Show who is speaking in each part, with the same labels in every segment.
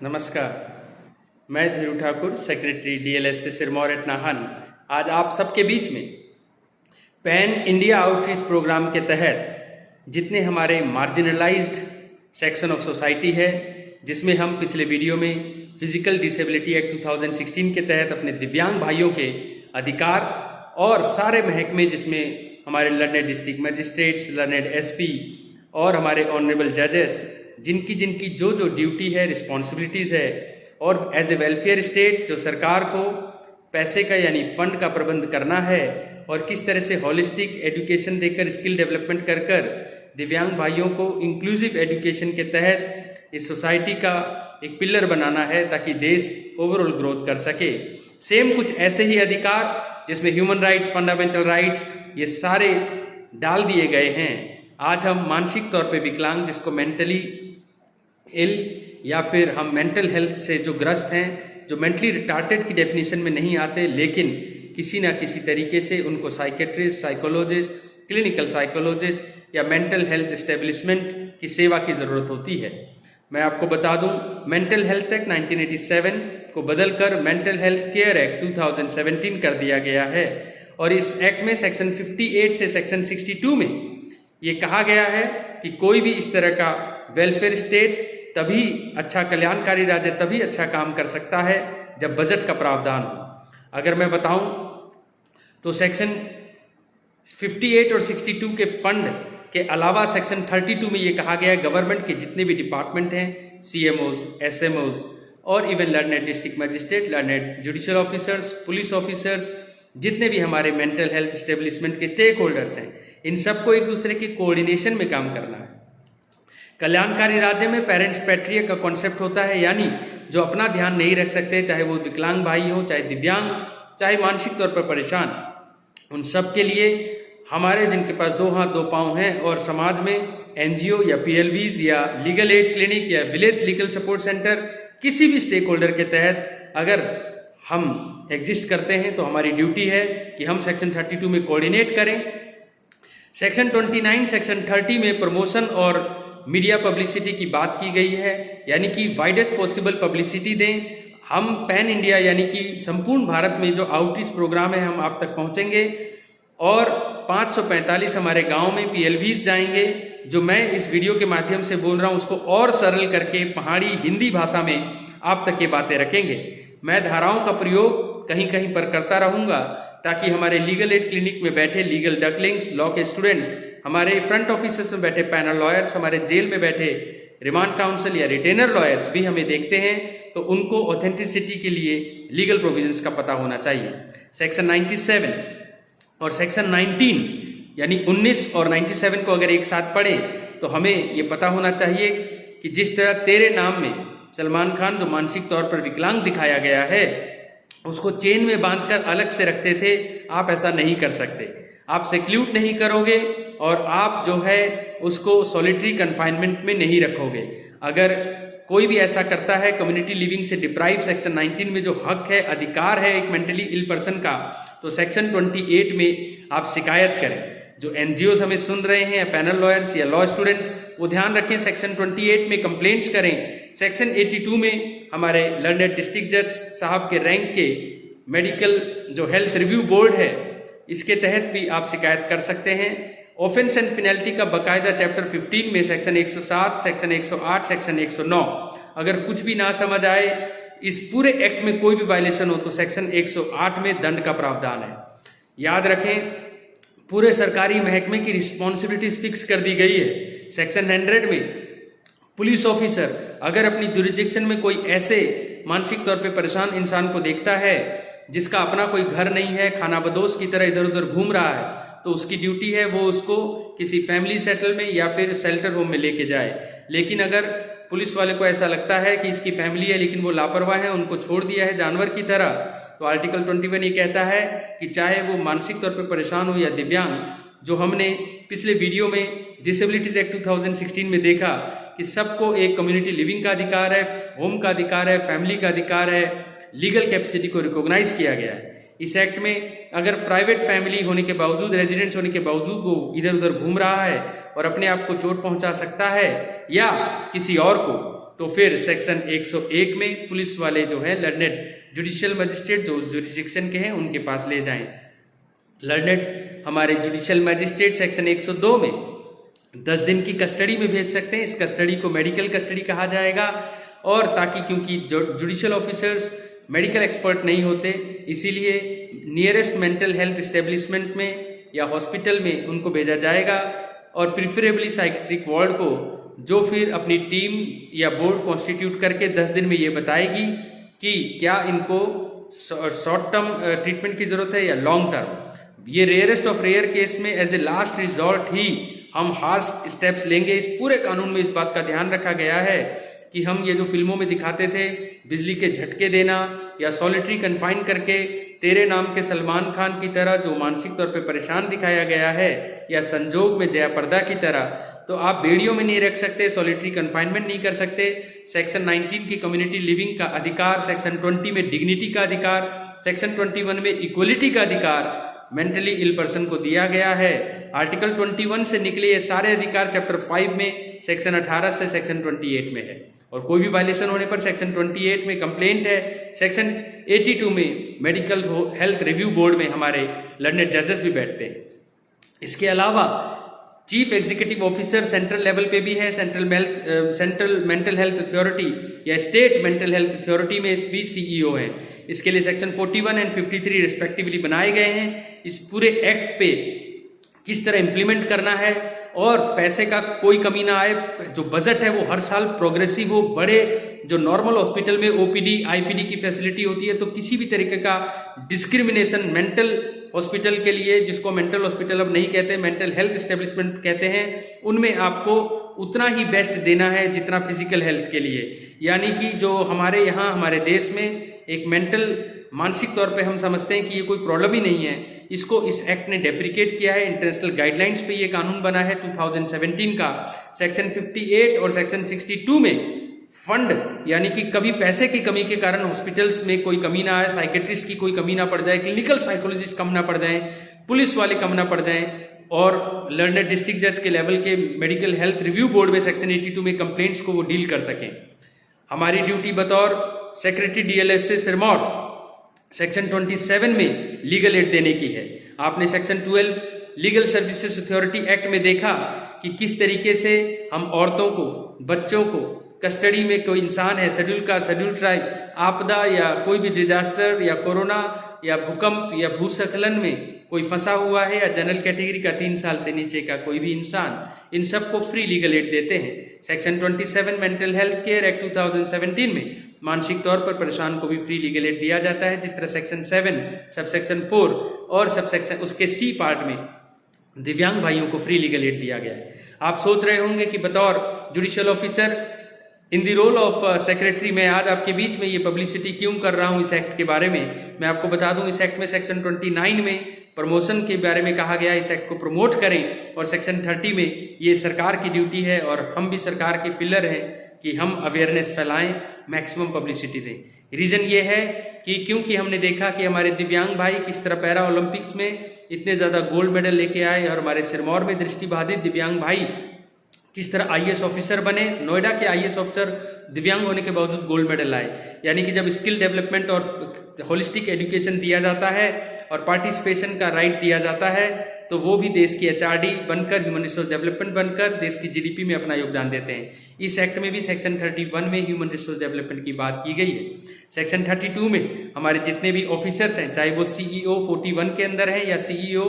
Speaker 1: नमस्कार। मैं Dhiru Thakur, secretary DLSA Sirmaur at Nahan, आज आप सबके बीच में पैन इंडिया आउटरीच प्रोग्राम के तहत जितने हमारे मार्जिनलाइज्ड सेक्शन ऑफ सोसाइटी है, जिसमें हम पिछले वीडियो में फिजिकल डिसेबिलिटी एक्ट 2016 के तहत अपने दिव्यांग भाइयों के अधिकार और सारे महकमे, जिसमें हमारे learned district magistrates, learned SP और हमारे ऑनरेबल जजेस, जिनकी जिनकी जो जो ड्यूटी है, रिस्पॉन्सिबिलिटीज़ है, और एज ए वेलफेयर स्टेट जो सरकार को पैसे का यानी फंड का प्रबंध करना है और किस तरह से होलिस्टिक एजुकेशन देकर, स्किल डेवलपमेंट कर कर दिव्यांग भाइयों को इंक्लूसिव एजुकेशन के तहत इस सोसाइटी का एक पिलर बनाना है ताकि देश ओवरऑल ग्रोथ कर सके। सेम कुछ ऐसे ही अधिकार जिसमें ह्यूमन राइट्स, फंडामेंटल राइट्स, ये सारे डाल दिए गए हैं। आज हम मानसिक तौर पे विकलांग, जिसको मेंटली इल या फिर हम मेंटल हेल्थ से जो ग्रस्त हैं, जो मेंटली रिटार्टेड की डेफिनेशन में नहीं आते, लेकिन किसी ना किसी तरीके से उनको साइकेट्रिस्ट, साइकोलॉजिस्ट, क्लिनिकल साइकोलॉजिस्ट या मेंटल हेल्थ एस्टेब्लिशमेंट की सेवा की ज़रूरत होती है। मैं आपको बता दूं, मेंटल हेल्थ एक्ट 1987 को बदलकर मेंटल हेल्थ केयर एक्ट 2017 कर दिया गया है और इस एक्ट में सेक्शन 58 से सेक्शन 62 में ये कहा गया है कि कोई भी इस तरह का वेलफेयर स्टेट तभी अच्छा, कल्याणकारी राज्य तभी अच्छा काम कर सकता है जब बजट का प्रावधान हो। अगर मैं बताऊं तो सेक्शन 58 और 62 के फंड के अलावा सेक्शन 32 में ये कहा गया है गवर्नमेंट के जितने भी डिपार्टमेंट हैं, सीएमओज, एसएमओज और even learned district magistrate, learned judicial officers, police officers, जितने भी हमारे मेंटल हेल्थ एस्टेब्लिशमेंट के स्टेक होल्डर्स हैं, इन सबको एक दूसरे के कोऑर्डिनेशन में काम करना है। कल्याणकारी राज्य में पेरेंट्स पैट्रिया का कॉन्सेप्ट होता है, यानी जो अपना ध्यान नहीं रख सकते, चाहे वो विकलांग भाई हो, चाहे दिव्यांग, चाहे मानसिक तौर पर परेशान, उन सब के लिए हमारे जिनके पास दो हाथ दो पाँव हैं और समाज में एनजीओ या पीएलवीज या लीगल एड क्लिनिक या विलेज लीगल सपोर्ट सेंटर, किसी भी स्टेक होल्डर के तहत अगर हम एग्जिस्ट करते हैं तो हमारी ड्यूटी है कि हम सेक्शन 32 में कोऑर्डिनेट करें। सेक्शन 29, सेक्शन 30 में प्रमोशन और मीडिया पब्लिसिटी की बात की गई है, यानी कि वाइडेस्ट पॉसिबल पब्लिसिटी दें। हम पैन इंडिया यानी कि संपूर्ण भारत में जो आउटरीच प्रोग्राम है, हम आप तक पहुंचेंगे और 545 हमारे गांव में पीएलवीज जाएंगे। जो मैं इस वीडियो के माध्यम से बोल रहा हूं उसको और सरल करके पहाड़ी हिंदी भाषा में आप तक ये बातें रखेंगे। मैं धाराओं का प्रयोग कहीं कहीं पर करता रहूँगा ताकि हमारे लीगल एड क्लिनिक में बैठे लीगल डकलिंग्स, लॉ के स्टूडेंट्स, हमारे फ्रंट ऑफिसर्स में बैठे पैनल लॉयर्स, हमारे जेल में बैठे रिमांड काउंसिल या रिटेनर लॉयर्स भी हमें देखते हैं, तो उनको ऑथेंटिसिटी के लिए लीगल प्रोविजंस का पता होना चाहिए। सेक्शन 97 और सेक्शन 19 यानी 19 और 97 को अगर एक साथ पढ़ें तो हमें ये पता होना चाहिए कि जिस तरह तेरे नाम में सलमान खान जो मानसिक तौर पर विकलांग दिखाया गया है, उसको चेन में बांधकर अलग से रखते थे, आप ऐसा नहीं कर सकते। आप सेक्ल्यूट नहीं करोगे और आप जो है उसको सॉलिटरी कन्फाइनमेंट में नहीं रखोगे। अगर कोई भी ऐसा करता है, कम्युनिटी लिविंग से डिप्राइव सेक्शन 19 में जो हक है, अधिकार है एक मेंटली इल पर्सन का, तो सेक्शन 28 में आप शिकायत करें। जो एनजीओज हमें सुन रहे हैं, पैनल लॉयर्स या लॉ स्टूडेंट्स, वो ध्यान रखें, सेक्शन 28 में कंप्लेंट्स करें। सेक्शन 82 में हमारे लर्नेड डिस्ट्रिक्ट जज साहब के रैंक के मेडिकल जो हेल्थ रिव्यू बोर्ड है, इसके तहत भी आप शिकायत कर सकते हैं। ऑफेंस एंड पेनल्टी का बाकायदा चैप्टर 15 में सेक्शन 107, सेक्शन 108, सेक्शन 109, अगर कुछ भी ना समझ आए, इस पूरे एक्ट में कोई भी वायलेशन हो तो सेक्शन 108 में दंड का प्रावधान है। याद रखें, पूरे सरकारी महकमे की रिस्पॉन्सिबिलिटीज फिक्स कर दी गई है। सेक्शन 100 में पुलिस ऑफिसर अगर अपनी जुरिस्डिक्शन में कोई ऐसे मानसिक तौर पे परेशान इंसान को देखता है जिसका अपना कोई घर नहीं है, खानाबदोश की तरह इधर उधर घूम रहा है, तो उसकी ड्यूटी है वो उसको किसी फैमिली सेटल में या फिर शेल्टर होम में लेके जाए। लेकिन अगर पुलिस वाले को ऐसा लगता है कि इसकी फैमिली है लेकिन वो लापरवाह है, उनको छोड़ दिया है जानवर की तरह, तो आर्टिकल 21 ये कहता है कि चाहे वो मानसिक तौर पर परेशान हो या दिव्यांग, जो हमने पिछले वीडियो में डिसेबिलिटीज एक्ट 2016 में देखा कि सबको एक कम्युनिटी लिविंग का अधिकार है, होम का अधिकार है, फैमिली का अधिकार है, लीगल कैपेसिटी को रिकॉग्नाइज किया गया है। इस एक्ट में अगर प्राइवेट फैमिली होने के बावजूद, रेजिडेंट्स होने के बावजूद वो इधर उधर घूम रहा है और अपने आप को चोट पहुंचा सकता है या किसी और को, तो फिर सेक्शन 101 में पुलिस वाले जो है लर्नेड जुडिशियल मजिस्ट्रेट जो उस जुरिडिक्शन के हैं उनके पास ले जाएं। लर्नेड हमारे जुडिशियल मजिस्ट्रेट सेक्शन 102 में 10 दिन की कस्टडी में भेज सकते हैं। इस कस्टडी को मेडिकल कस्टडी कहा जाएगा, और ताकि क्योंकि जुडिशियल ऑफिसर्स मेडिकल एक्सपर्ट नहीं होते, इसीलिए नियरेस्ट मेंटल हेल्थ इस्टेब्लिशमेंट में या हॉस्पिटल में उनको भेजा जाएगा, और प्रिफरेबली साइकेट्रिक वार्ड को, जो फिर अपनी टीम या बोर्ड कॉन्स्टिट्यूट करके 10 दिन में ये बताएगी कि क्या इनको शॉर्ट टर्म ट्रीटमेंट की ज़रूरत है या लॉन्ग टर्म। ये रेयरेस्ट ऑफ रेयर केस में एज ए लास्ट रिजॉर्ट ही हम हार्श स्टेप्स लेंगे। इस पूरे कानून में इस बात का ध्यान रखा गया है कि हम ये जो फिल्मों में दिखाते थे बिजली के झटके देना या सॉलिटरी कन्फाइन करके तेरे नाम के सलमान खान की तरह जो मानसिक तौर पे परेशान दिखाया गया है, या संजोग में जया प्रदा की तरह, तो आप बेड़ियों में नहीं रख सकते, सॉलिटरी कन्फाइनमेंट नहीं कर सकते। सेक्शन 19 की कम्युनिटी लिविंग का अधिकार, सेक्शन 20 में डिग्निटी का अधिकार, सेक्शन 21 में इक्वलिटी का अधिकार मेंटली इल पर्सन को दिया गया है। आर्टिकल 21 से निकले ये सारे अधिकार चैप्टर 5 में सेक्शन 18 से सेक्शन 28 में है, और कोई भी वायलेशन होने पर सेक्शन 28 में कंप्लेंट है। सेक्शन 82 में मेडिकल हेल्थ रिव्यू बोर्ड में हमारे लर्नेड जजेस भी बैठते हैं। इसके अलावा chief executive officer central level पे भी है, सेंट्रल मेंटल हेल्थ अथॉरिटी या स्टेट मेंटल हेल्थ अथॉरिटी में भी सीईओ हैं। इसके लिए सेक्शन 41 एंड 53 रिस्पेक्टिवली बनाए गए हैं। इस पूरे एक्ट पे किस तरह इम्प्लीमेंट करना है और पैसे का कोई कमी ना आए, जो बजट है वो हर साल प्रोग्रेसिव हो, बड़े जो नॉर्मल हॉस्पिटल में ओपीडी आईपीडी की फैसिलिटी होती है, तो किसी भी तरीके का डिस्क्रिमिनेशन मेंटल हॉस्पिटल के लिए, जिसको मेंटल हॉस्पिटल अब नहीं कहते, मेंटल हेल्थ एस्टेब्लिशमेंट कहते हैं, उनमें आपको उतना ही बेस्ट देना है जितना फिजिकल हेल्थ के लिए। यानी कि जो हमारे यहाँ हमारे देश में एक मेंटल मानसिक तौर पे हम समझते हैं कि ये कोई प्रॉब्लम ही नहीं है, इसको इस एक्ट ने डेप्रिकेट किया है। इंटरनेशनल गाइडलाइंस पे ये कानून बना है 2017 का। सेक्शन 58 और सेक्शन 62 में फंड, यानी कि कभी पैसे की कमी के कारण हॉस्पिटल्स में कोई कमी ना आए, साइकेट्रिस्ट की कोई कमी ना पड़ जाए, क्लिनिकल साइकोलॉजिस्ट कम ना पड़ जाए, पुलिस वाले कम ना पड़ जाएं, और लर्नेड डिस्ट्रिक्ट जज के लेवल के मेडिकल हेल्थ रिव्यू बोर्ड में सेक्शन 82 में कंप्लेंट्स को वो डील कर सकें। हमारी ड्यूटी बतौर सेक्रेटरी डीएलएसए सिरमौर सेक्शन 27 में लीगल एड देने की है। आपने section 12 legal services authority act में देखा कि किस तरीके से हम औरतों को, बच्चों को, कस्टडी में कोई इंसान है शेड्यूल का, शेड्यूल ट्राइब, आपदा या कोई भी डिजास्टर या कोरोना या भूकंप या भूस्खलन में कोई फंसा हुआ है, या जनरल कैटेगरी का 3 साल से नीचे का कोई भी इंसान, इन सबको फ्री लीगल एड देते हैं। Section 27 mental health care act 2017 में मानसिक तौर पर परेशान को भी फ्री लीगल एड दिया जाता है, जिस तरह सेक्शन 7 सबसेक्शन 4 और सबसेक्शन उसके सी पार्ट में दिव्यांग भाइयों को फ्री लीगल एड दिया गया है। आप सोच रहे होंगे कि बतौर judicial officer in the role of secretary मैं आज आपके बीच में ये पब्लिसिटी क्यों कर रहा हूँ इस एक्ट के बारे में। मैं आपको बता दूं, इस एक्ट में सेक्शन 29 में प्रमोशन के बारे में कहा गया, इस एक्ट को प्रमोट करें, और सेक्शन 30 में ये सरकार की ड्यूटी है और हम भी सरकार के पिलर हैं कि हम अवेयरनेस फैलाएं, मैक्सिमम पब्लिसिटी दें। रीज़न ये है कि क्योंकि हमने देखा कि हमारे दिव्यांग भाई किस तरह पैरा ओलंपिक्स में इतने ज़्यादा गोल्ड मेडल लेके आए, और हमारे सिरमौर में दृष्टिबाधित दिव्यांग भाई किस तरह आईएएस ऑफिसर बने। नोएडा के आईएएस ऑफिसर दिव्यांग होने के बावजूद गोल्ड मेडल लाए। यानी कि जब स्किल डेवलपमेंट और होलिस्टिक एजुकेशन दिया जाता है और पार्टिसिपेशन का राइट दिया जाता है, तो वो भी देश की एचआरडी बनकर, ह्यूमन रिसोर्स डेवलपमेंट बनकर देश की जीडीपी में अपना योगदान देते हैं। इस एक्ट में भी सेक्शन 31 में ह्यूमन रिसोर्स डेवलपमेंट की बात की गई है। सेक्शन 32 में हमारे जितने भी ऑफिसर्स हैं, चाहे वो सीईओ 41 के अंदर है या सीईओ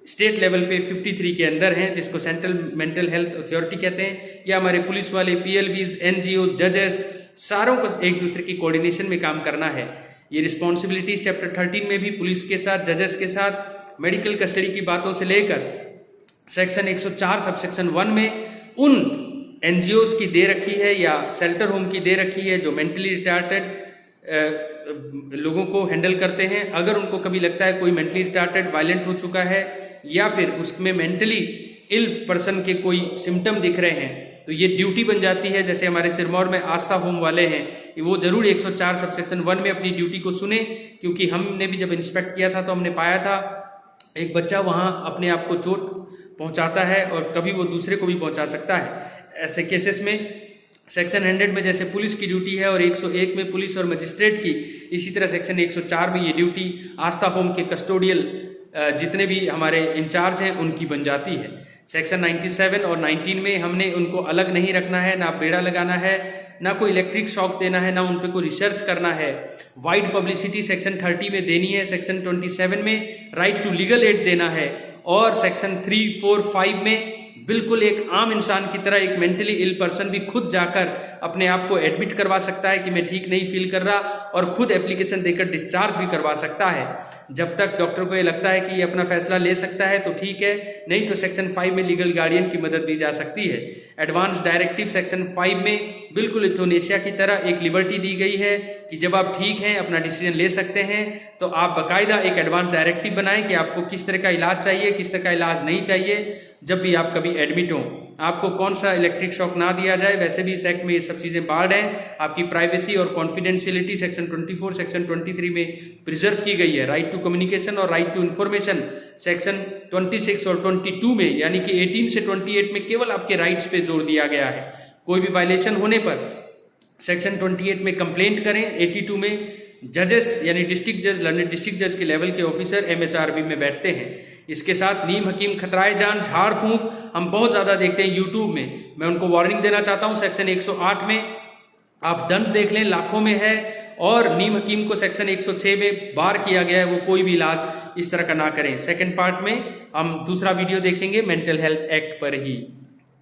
Speaker 1: स्टेट लेवल पे 53 के अंदर हैं, जिसको सेंट्रल मेंटल हेल्थ अथॉरिटी कहते हैं, या हमारे पुलिस वाले, पीएलवीज, एनजीओ, जजेस, सारों को एक दूसरे की कोऑर्डिनेशन में काम करना है। ये रिस्पॉन्सिबिलिटीज चैप्टर 13 में भी पुलिस के साथ, जजेस के साथ, मेडिकल कस्टडी की बातों से लेकर सेक्शन 104 सबसेक्शन 1 में उन एनजीओज की दे रखी है या शेल्टर होम की दे रखी है जो मेंटली रिटार्टेड लोगों को हैंडल करते हैं। अगर उनको कभी लगता है कोई मेंटली रिटार्टेड, वायलेंट हो चुका है, या फिर उसमें मेंटली इल पर्सन के कोई सिम्टम दिख रहे हैं, तो ये ड्यूटी बन जाती है। जैसे हमारे सिरमौर में आस्था होम वाले हैं, वो जरूर 104 सबसेक्शन 1 में अपनी ड्यूटी को सुने, क्योंकि हमने भी जब इंस्पेक्ट किया था तो हमने पाया था एक बच्चा वहाँ अपने आप को चोट पहुँचाता है और कभी वो दूसरे को भी पहुँचा सकता है। ऐसे केसेस में सेक्शन 100 में जैसे पुलिस की ड्यूटी है और 101 में पुलिस और मजिस्ट्रेट की, इसी तरह सेक्शन 104 में ये ड्यूटी आस्था होम के कस्टोडियल जितने भी हमारे इंचार्ज हैं उनकी बन जाती है। सेक्शन 97 और 19 में हमने उनको अलग नहीं रखना है, ना बेड़ा लगाना है, ना कोई इलेक्ट्रिक शॉक देना है, ना उन पर कोई रिसर्च करना है। वाइड पब्लिसिटी सेक्शन 30 में देनी है। सेक्शन 27 में राइट टू लीगल एड देना है और सेक्शन 3, 4, 5 में बिल्कुल एक आम इंसान की तरह एक मेंटली इल पर्सन भी खुद जाकर अपने आप को एडमिट करवा सकता है कि मैं ठीक नहीं फील कर रहा, और खुद एप्लीकेशन देकर डिस्चार्ज भी करवा सकता है। जब तक डॉक्टर को ये लगता है कि ये अपना फैसला ले सकता है तो ठीक है, नहीं तो सेक्शन 5 में लीगल गार्डियन की मदद दी जा सकती है। एडवांस डायरेक्टिव सेक्शन 5 में बिल्कुल यूथनेशिया की तरह एक लिबर्टी दी गई है कि जब आप ठीक हैं, अपना डिसीजन ले सकते हैं, तो आप बाकायदा एक एडवांस डायरेक्टिव बनाएं कि आपको किस तरह का इलाज चाहिए, किस तरह का इलाज नहीं चाहिए। जब भी आप कभी एडमिट हो, आपको कौन सा इलेक्ट्रिक शॉक ना दिया जाए। वैसे भी इस एक्ट में ये सब चीज़ें बार्ड हैं। आपकी प्राइवेसी और कॉन्फिडेंशियलिटी सेक्शन 24, सेक्शन 23 में प्रिजर्व की गई है। राइट टू कम्युनिकेशन और राइट टू इन्फॉर्मेशन सेक्शन 26 और 22 में, यानी कि 18 से 28 में केवल आपके राइट्स पे जोर दिया गया है। कोई भी वायलेशन होने पर सेक्शन 28 में कंप्लेंट करें। 82 में जजेस यानी डिस्ट्रिक्ट जज, लर्नेड डिस्ट्रिक्ट जज के लेवल के ऑफिसर MHRB में बैठते हैं। इसके साथ नीम हकीम खतराए जान, झाड़ फूंक हम बहुत ज़्यादा देखते हैं यूट्यूब में। मैं उनको वार्निंग देना चाहता हूँ, सेक्शन 108 में आप दंड देख लें, लाखों में है, और नीम हकीम को सेक्शन 106 में बार किया गया है, वो कोई भी इलाज इस तरह का ना करें। सेकेंड पार्ट में हम दूसरा वीडियो देखेंगे मेंटल हेल्थ एक्ट पर ही।